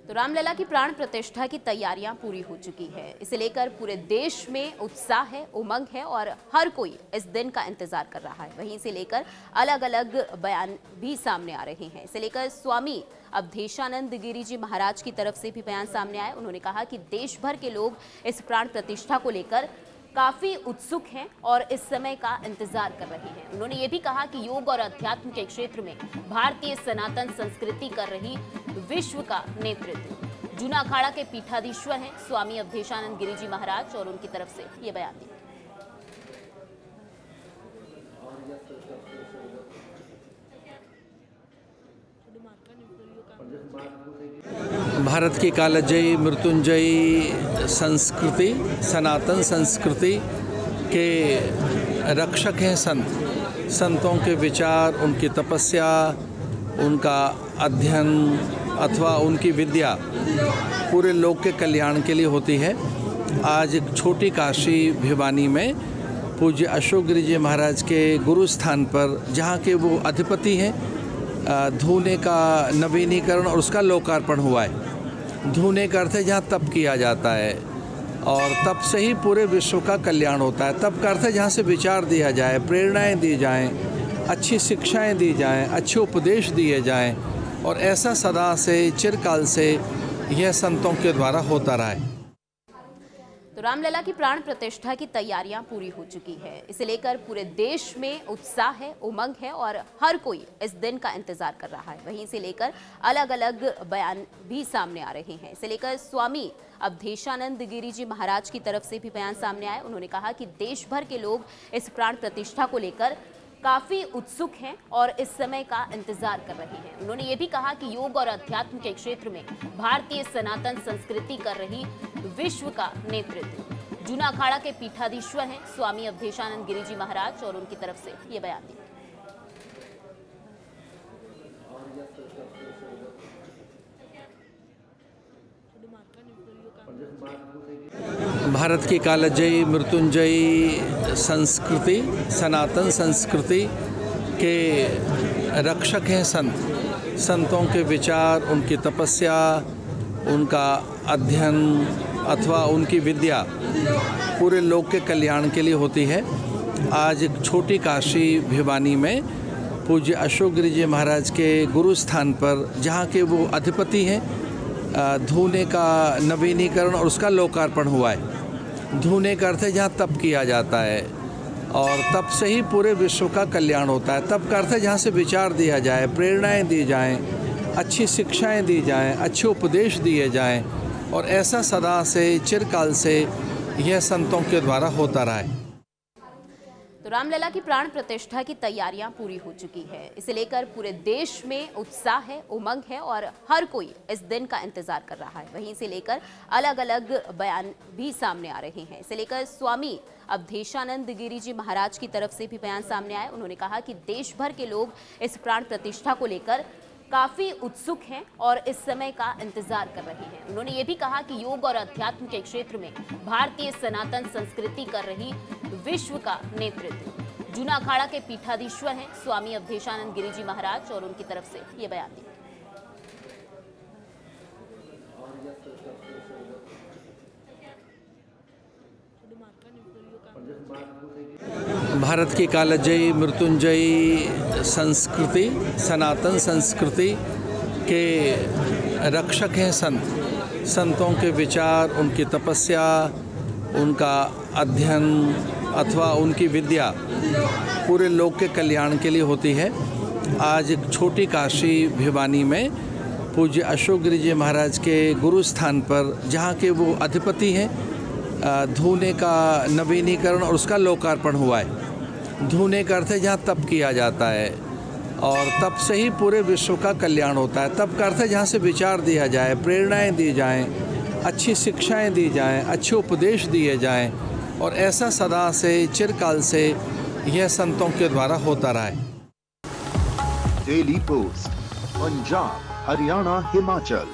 तो रामलला की प्राण प्रतिष्ठा की तैयारियां पूरी हो चुकी है। इसे लेकर पूरे देश में उत्साह है, उमंग है और हर कोई इस दिन का इंतजार कर रहा है। वहीं इसे लेकर अलग अलग बयान भी सामने आ रहे हैं। इसे लेकर स्वामी अवधेशानंद गिरी जी महाराज की तरफ से भी बयान सामने आए। उन्होंने कहा कि देश भर के लोग इस प्राण प्रतिष्ठा को लेकर काफी उत्सुक हैं और इस समय का इंतजार कर रहे हैं। उन्होंने ये भी कहा कि योग और अध्यात्म के क्षेत्र में भारतीय सनातन संस्कृति कर रही विश्व का नेतृत्व। जूना अखाड़ा के पीठाधीश्वर हैं स्वामी अवधेशानंद गिरी जी महाराज और उनकी तरफ से ये बयान दिया। भारत की कालजयी मृत्युंजयी संस्कृति, सनातन संस्कृति के रक्षक हैं संत। संतों के विचार, उनकी तपस्या, उनका अध्ययन अथवा उनकी विद्या पूरे लोक के कल्याण के लिए होती है। आज एक छोटी काशी भिवानी में पूज्य अशोक गिरी जी महाराज के गुरु स्थान पर, जहाँ के वो अधिपति हैं, धूने का नवीनीकरण और उसका लोकार्पण हुआ है। धूने का अर्थ है जहाँ तप किया जाता है और तप से ही पूरे विश्व का कल्याण होता है। तप का अर्थ है जहाँ से विचार दिया जाए, प्रेरणाएं दी जाएं, अच्छी शिक्षाएं दी जाएं, अच्छे उपदेश दिए जाएं, और ऐसा सदा से चिरकाल से यह संतों के द्वारा होता रहा है। तो रामलला की प्राण प्रतिष्ठा की तैयारियां पूरी हो चुकी है। इसे लेकर पूरे देश में उत्साह है, उमंग है और हर कोई इस दिन का इंतजार कर रहा है। वहीं इसे लेकर अलग अलग बयान भी सामने आ रहे हैं। इसे लेकर स्वामी अवधेशानंद गिरी जी महाराज की तरफ से भी बयान सामने आए। उन्होंने कहा कि देश भर के लोग इस प्राण प्रतिष्ठा को लेकर काफी उत्सुक हैं और इस समय का इंतजार कर रहे हैं। उन्होंने ये भी कहा कि योग और अध्यात्म के क्षेत्र में भारतीय सनातन संस्कृति कर रही विश्व का नेतृत्व। जूना अखाड़ा के पीठाधीश्वर हैं स्वामी अवधेशानंद गिरी जी महाराज और उनकी तरफ से ये बयान दिया। भारत की कालजयी मृत्युंजयी संस्कृति, सनातन संस्कृति के रक्षक हैं संत। संतों के विचार, उनकी तपस्या, उनका अध्ययन अथवा उनकी विद्या पूरे लोक के कल्याण के लिए होती है। आज एक छोटी काशी भिवानी में पूज्य अशोक गिरी जी महाराज के गुरु स्थान पर, जहाँ के वो अधिपति हैं, धूने का नवीनीकरण और उसका लोकार्पण हुआ है। धूने का अर्थ है जहाँ तप किया जाता है और तप से ही पूरे विश्व का कल्याण होता है। तप का अर्थ है जहाँ से विचार दिया जाए, प्रेरणाएं दी जाएं, अच्छी शिक्षाएं दी जाएं, अच्छे उपदेश दिए जाएं, और ऐसा सदा से चिरकाल से यह संतों के द्वारा होता रहा है। तो रामलला की प्राण प्रतिष्ठा की तैयारियां पूरी हो चुकी है। इसे लेकर पूरे देश में उत्साह है, उमंग है और हर कोई इस दिन का इंतजार कर रहा है। वहीं इसे लेकर अलग अलग बयान भी सामने आ रहे हैं। इसे लेकर स्वामी अवधेशानंद गिरी जी महाराज की तरफ से भी बयान सामने आए। उन्होंने कहा कि देश भर के लोग इस प्राण प्रतिष्ठा को लेकर काफी उत्सुक हैं और इस समय का इंतजार कर रहे हैं। उन्होंने ये भी कहा कि योग और अध्यात्म के क्षेत्र में भारतीय सनातन संस्कृति कर रही विश्व का नेतृत्व। जूना अखाड़ा के पीठाधीश्वर हैं स्वामी अवधेशानंद गिरी जी महाराज और उनकी तरफ से ये बयान दिया। भारत की कालजयी मृत्युंजयी संस्कृति, सनातन संस्कृति के रक्षक हैं संत। संतों के विचार, उनकी तपस्या, उनका अध्ययन अथवा उनकी विद्या पूरे लोक के कल्याण के लिए होती है। आज एक छोटी काशी भिवानी में पूज्य अशोक गिरी जी महाराज के गुरु स्थान पर, जहाँ के वो अधिपति हैं, धूने का नवीनीकरण और उसका लोकार्पण हुआ है। धूने का अर्थ है जहाँ तप किया जाता है और तप से ही पूरे विश्व का कल्याण होता है। तप का अर्थ है जहाँ से विचार दिया जाए, प्रेरणाएं दी जाएं, अच्छी शिक्षाएं दी जाएं, अच्छे उपदेश दिए जाएं, और ऐसा सदा से चिरकाल से यह संतों के द्वारा होता रहा है। Daily post, Punjab, Haryana, Himachal.